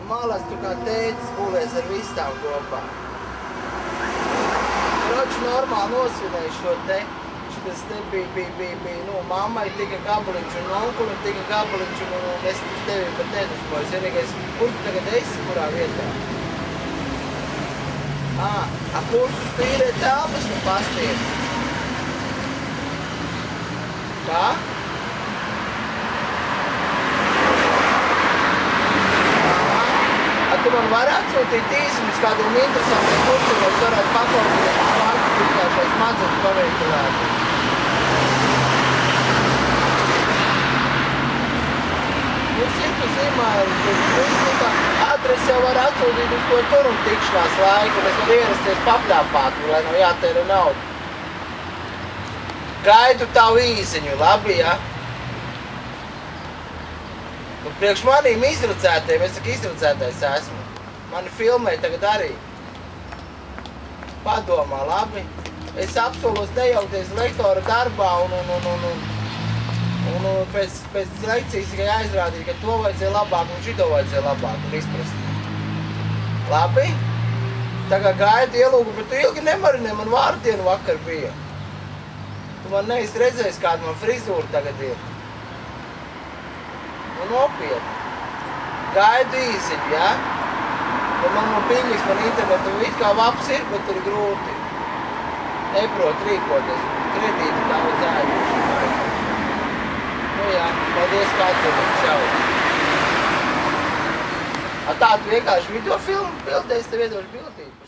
malas tu kā tētis būvēs ar vistām kopā. Roči normāli nosvinēju šo te. Tas te bija, nu, mammai tika gabaliņš un onkulim tika gabaliņš un es uz tevi pat nedusmoju. Vienīgais, kur tu tagad esi, kurā vietā? Kur tu spīrē telpas, nu pastiet? Kā? Tu man vari atsūtīt īsiņus kādiem interesantiem kursiem, lai es varētu paklausīt, kas pārtikāšais mazliet paveikulētu. Mums ir tu zīmēji, adresi jau var atsūtīt uz to tur un tikšanās laiku, un es varu ierasties papļāpāt, lai nav jātēra naudu. Gaidu tavu īsiņu, labi, ja? Un priekš manīm izradzētiem, es saku izradzētais esmu. Mani filmē tagad arī. Padomā, labi? Es apsolos nejaukties lektora darbā un pēc lekcijas tikai aizrādīt, ka to vajadzēja labāk un šito vajadzēja labāk un izprast. Labi? Tā kā gaida ielūgu, bet tu ilgi nemarinē, man vārdienu vakar bija. Tu man neesi redzējis, kāda man frizūra tagad ir. Nu nopietni. Gaidu īsiņu, ja? Ja man no piļņas, man internetu it kā vaps ir, bet ir grūti. Neprot rīkoties. Kredīti daudz ēdu. Nu jā, paldies, kā atceries. Čau. Tā tu vienkārši video filmu bildēs, tev iedošu bildību.